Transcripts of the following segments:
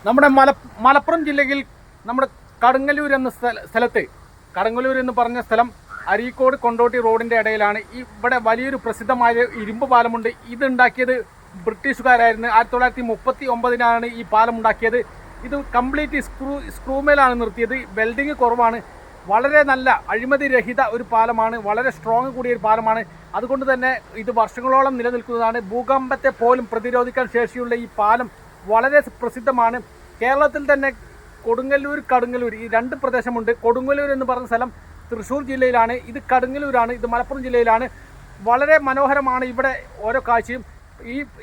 നമ്മുടെ മലപ്പുറം ജില്ലയിൽ നമ്മുടെ കടുങ്ങല്ലൂർ എന്ന സ്ഥലത്ത്, കടുങ്ങല്ലൂർ എന്ന് പറഞ്ഞ സ്ഥലം അരീക്കോട് കൊണ്ടോട്ടി റോഡിൻ്റെ ഇടയിലാണ്. ഇവിടെ വലിയൊരു പ്രസിദ്ധമായ ഇരുമ്പ് പാലമുണ്ട്. ഇതുണ്ടാക്കിയത് ബ്രിട്ടീഷുകാരായിരുന്നു. 1939 ഈ പാലം ഉണ്ടാക്കിയത്. ഇത് കംപ്ലീറ്റ് സ്ക്രൂമേലാണ് നിർത്തിയത്. വെൽഡിങ് കുറവാണ്. വളരെ നല്ല അഴിമതി രഹിത ഒരു പാലമാണ്. വളരെ സ്ട്രോങ് കൂടിയ ഒരു പാലമാണ്. അതുകൊണ്ട് തന്നെ ഇത് വർഷങ്ങളോളം നിലനിൽക്കുന്നതാണ്. ഭൂകമ്പത്തെ പോലും പ്രതിരോധിക്കാൻ ശേഷിയുള്ള ഈ പാലം വളരെ പ്രസിദ്ധമാണ്. കേരളത്തിൽ തന്നെ കടുങ്ങല്ലൂർ ഈ രണ്ട് പ്രദേശമുണ്ട്. കൊടുങ്ങല്ലൂർ എന്ന് പറഞ്ഞ സ്ഥലം തൃശ്ശൂർ ജില്ലയിലാണ്. ഇത് കടുങ്ങല്ലൂരാണ്. ഇത് മലപ്പുറം ജില്ലയിലാണ്. വളരെ മനോഹരമാണ് ഇവിടെ ഓരോ കാഴ്ചയും.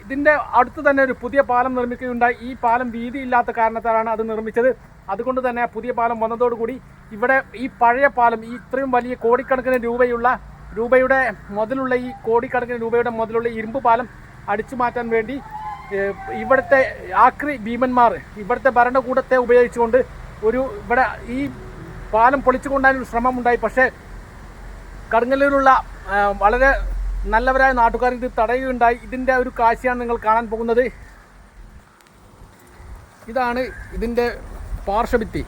ഇതിൻ്റെ അടുത്ത് തന്നെ ഒരു പുതിയ പാലം നിർമ്മിക്കുകയുണ്ടായി. ഈ പാലം വീതിയില്ലാത്ത കാരണത്താലാണ് അത് നിർമ്മിച്ചത്. അതുകൊണ്ട് തന്നെ പുതിയ പാലം വന്നതോടുകൂടി ഇവിടെ ഈ പഴയ പാലം, ഈ ഇത്രയും വലിയ കോടിക്കണക്കിന് രൂപയുടെ മുതലുള്ള ഈ കോടിക്കണക്കിന് രൂപയുടെ മുതലുള്ള ഇരുമ്പ് പാലം അടിച്ചു മാറ്റാൻ വേണ്ടി ഇവിടുത്തെ ആക്രി ഭീമന്മാർ ഇവിടുത്തെ ഭരണകൂടത്തെ ഉപയോഗിച്ചുകൊണ്ട് ഇവിടെ ഈ പാലം പൊളിച്ചു കൊണ്ടാനൊരു ശ്രമമുണ്ടായി. പക്ഷേ കടുങ്ങല്ലൂരുള്ള വളരെ നല്ലവരായ നാട്ടുകാർ ഇത് തടയുകയുണ്ടായി. ഇതിൻ്റെ ഒരു കാഴ്ചയാണ് നിങ്ങൾ കാണാൻ പോകുന്നത്. ഇതാണ് ഇതിൻ്റെ പാർശ്വഭിത്തി,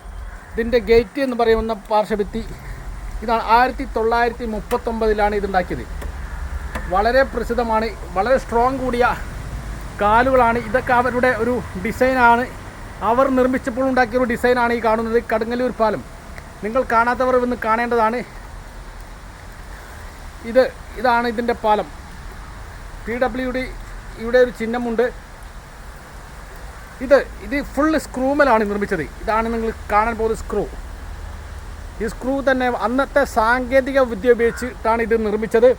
ഇതിൻ്റെ ഗേറ്റ് എന്ന് പറയുന്ന പാർശ്വഭിത്തി. ഇതാണ് 1939 ഇതുണ്ടാക്കിയത്. വളരെ പ്രസിദ്ധമാണ്. വളരെ സ്ട്രോങ് കൂടിയ കാലുകളാണ്. ഇതൊക്കെ അവരുടെ ഒരു ഡിസൈനാണ്. അവർ നിർമ്മിച്ചപ്പോൾ ഉണ്ടാക്കിയൊരു ഡിസൈനാണ് ഈ കാണുന്നത് കടുങ്ങല്ലൂർ പാലം. നിങ്ങൾ കാണാത്തവർ ഇന്ന് കാണേണ്ടതാണ്. ഇതാണ് ഇതിൻ്റെ പാലം. PWD ഇവിടെ ഒരു ചിഹ്നമുണ്ട്. ഇത് ഫുൾ സ്ക്രൂമലാണ് നിർമ്മിച്ചത്. ഇതാണ് നിങ്ങൾ കാണാൻ പോകുന്നത് സ്ക്രൂ. ഈ സ്ക്രൂ തന്നെ അന്നത്തെ സാങ്കേതിക വിദ്യ ഉപയോഗിച്ചിട്ടാണ് ഇത് നിർമ്മിച്ചത്.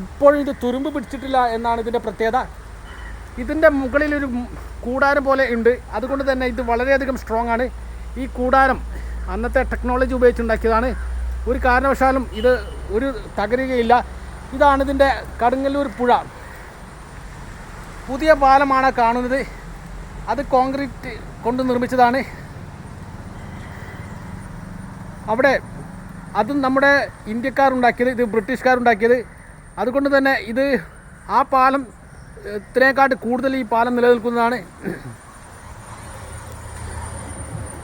ഇപ്പോഴും ഇത് തുരുമ്പ് പിടിച്ചിട്ടില്ല എന്നാണ് ഇതിൻ്റെ പ്രത്യേകത. ഇതിൻ്റെ മുകളിലൊരു കൂടാരം പോലെ ഉണ്ട്. അതുകൊണ്ട് തന്നെ ഇത് വളരെയധികം സ്ട്രോങ് ആണ്. ഈ കൂടാരം അന്നത്തെ ടെക്നോളജി ഉപയോഗിച്ചുണ്ടാക്കിയതാണ്. ഒരു കാരണവശാലും ഇത് തകരുകയില്ല. ഇതാണ് ഇതിൻ്റെ കടുങ്ങല്ലൂർ പുഴ. പുതിയ പാലമാണ് കാണുന്നത്. അത് കോൺക്രീറ്റ് കൊണ്ട് നിർമ്മിച്ചതാണ്. അതും നമ്മുടെ ഇന്ത്യക്കാരുണ്ടാക്കിയത്, ഇത് ബ്രിട്ടീഷുകാരുണ്ടാക്കിയത്. അതുകൊണ്ട് തന്നെ ആ പാലം ഇതിനേക്കാട്ട് കൂടുതൽ ഈ പാലം നിലനിൽക്കുന്നതാണ്.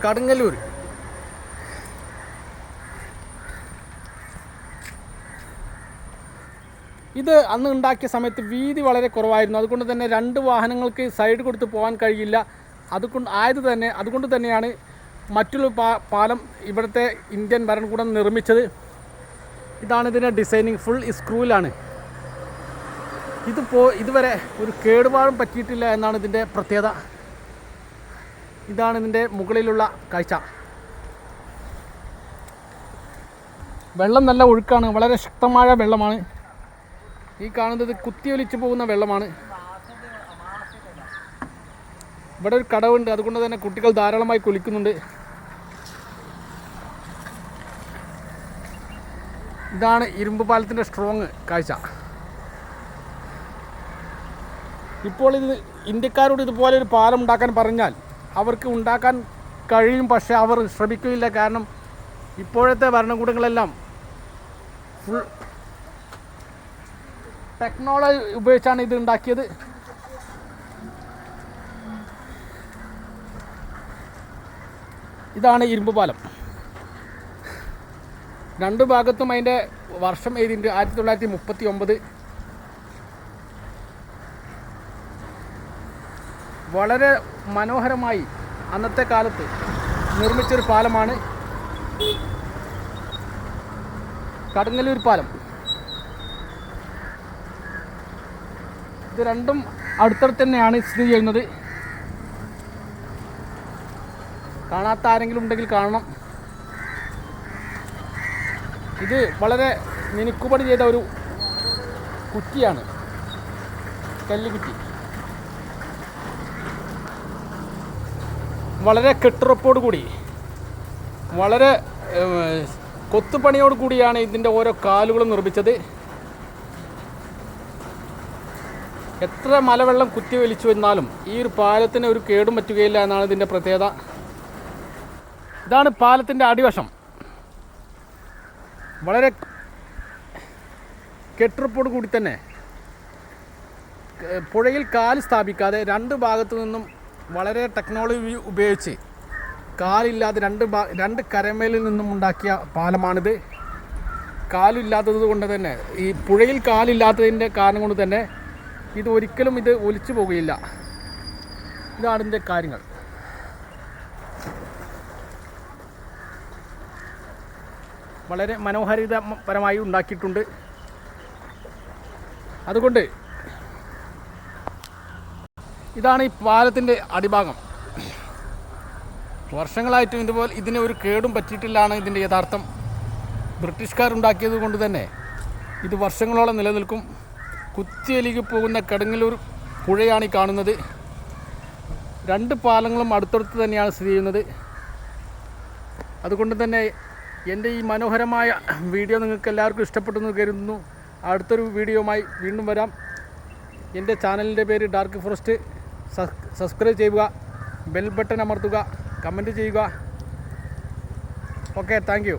കടുങ്ങല്ലൂർ ഇത് അന്ന് ഉണ്ടാക്കിയ സമയത്ത് വീതി വളരെ കുറവായിരുന്നു. അതുകൊണ്ട് തന്നെ 2 വാഹനങ്ങൾക്ക് സൈഡ് കൊടുത്ത് പോകാൻ കഴിയില്ല. അതുകൊണ്ട് തന്നെയാണ് മറ്റുള്ള പാലം ഇവിടുത്തെ ഇന്ത്യൻ ഭരണകൂടം നിർമ്മിച്ചത്. ഇതാണ് ഇതിൻ്റെ ഡിസൈനിങ്. ഫുൾ സ്ക്രൂവിലാണ്. ഇതുവരെ ഒരു കേടുപാടും പറ്റിയിട്ടില്ല എന്നാണ് ഇതിൻ്റെ പ്രത്യേകത. ഇതാണ് ഇതിൻ്റെ മുകളിലുള്ള കാഴ്ച. വെള്ളം നല്ല ഒഴുക്കാണ്. വളരെ ശക്തമായ വെള്ളമാണ്. ഈ കാണുന്നത് കുത്തിയൊലിച്ചു പോകുന്ന വെള്ളമാണ്. ഇവിടെ ഒരു കടവുണ്ട്. അതുകൊണ്ട് തന്നെ കുട്ടികൾ ധാരാളമായി കുളിക്കുന്നുണ്ട്. ഇതാണ് ഇരുമ്പ് പാലത്തിൻ്റെ സ്ട്രോങ് കാഴ്ച. ഇപ്പോൾ ഇന്ത്യക്കാരോട് ഇതുപോലെ ഒരു പാലം ഉണ്ടാക്കാൻ പറഞ്ഞാൽ അവർക്ക് ഉണ്ടാക്കാൻ കഴിയും. പക്ഷേ അവർ ശ്രമിക്കുകയില്ല. കാരണം ഇപ്പോഴത്തെ ഭരണകൂടങ്ങളെല്ലാം ഫുൾ ടെക്നോളജി ഉപയോഗിച്ചാണ് ഇത് ഉണ്ടാക്കിയത്. ഇതാണ് ഇരുമ്പ് പാലം. 2 ഭാഗത്തും അതിൻ്റെ വർഷം എഴുതിയിട്ടുണ്ട്. 1939. വളരെ മനോഹരമായി അന്നത്തെ കാലത്ത് നിർമ്മിച്ചൊരു പാലമാണ് കടുങ്ങല്ലൂർ പാലം. ഇത് രണ്ടും അടുത്തടുത്ത് തന്നെയാണ് സ്ഥിതി ചെയ്യുന്നത്. കാണാത്ത ആരെങ്കിലും ഉണ്ടെങ്കിൽ കാണണം. ഇത് വളരെ മിനുക്കുപണി ചെയ്ത ഒരു കുറ്റിയാണ്, കല്ലുകുറ്റി. വളരെ കെട്ടുറപ്പോട് കൂടി, വളരെ കൊത്തുപണിയോട് കൂടിയാണ് ഇതിൻ്റെ ഓരോ കാലുകളും നിർമ്മിച്ചത്. എത്ര മലവെള്ളം കുത്തി വലിച്ചു എന്നാലും ഈ ഒരു പാലത്തിന് ഒരു കേടും പറ്റുകയില്ല എന്നാണ് ഇതിൻ്റെ പ്രത്യേകത. ഇതാണ് പാലത്തിൻ്റെ അടിവശം. വളരെ കെട്ടുറപ്പോട് കൂടി തന്നെ പുഴയിൽ കാല് സ്ഥാപിക്കാതെ 2 ഭാഗത്തു നിന്നും വളരെ ടെക്നോളജി ഉപയോഗിച്ച് കാലില്ലാതെ രണ്ട് കരമേലിൽ നിന്നും ഉണ്ടാക്കിയ പാലമാണിത്. കാലില്ലാത്തത് കൊണ്ട് തന്നെ, ഈ പുഴയിൽ കാലില്ലാത്തതിൻ്റെ കാരണം കൊണ്ട് തന്നെ ഇത് ഒരിക്കലും ഒലിച്ചു പോകുകയില്ല. ഇതാണ് ഇതിൻ്റെ കാര്യങ്ങൾ. വളരെ മനോഹാരിതപരമായി ഉണ്ടാക്കിയിട്ടുണ്ട്. അതുകൊണ്ട് ഇതാണ് ഈ പാലത്തിൻ്റെ അടിഭാഗം. വർഷങ്ങളായിട്ടും ഇതിന് ഒരു കേടും പറ്റിയിട്ടില്ലാണ് ഇതിൻ്റെ യഥാർത്ഥം. ബ്രിട്ടീഷുകാരുണ്ടാക്കിയത് കൊണ്ട് തന്നെ ഇത് വർഷങ്ങളോളം നിലനിൽക്കും. കുത്തിയൊലികി പോകുന്ന കടുങ്ങല്ലൂർ പുഴയാണ് ഈ കാണുന്നത്. രണ്ട് പാലങ്ങളും അടുത്തടുത്ത് തന്നെയാണ് സ്ഥിതി ചെയ്യുന്നത്. അതുകൊണ്ട് തന്നെ എൻ്റെ ഈ മനോഹരമായ വീഡിയോ നിങ്ങൾക്ക് എല്ലാവർക്കും ഇഷ്ടപ്പെട്ടെന്ന് കരുതുന്നു. അടുത്തൊരു വീഡിയോയുമായി വീണ്ടും വരാം. എൻ്റെ ചാനലിൻ്റെ പേര് ഡാർക്ക് ഫോറസ്റ്റ്. സബ്സ്ക്രൈബ് ചെയ്യുക, ബെൽ ബട്ടൺ അമർത്തുക, കമൻറ്റ് ചെയ്യുക. Okay, thank you.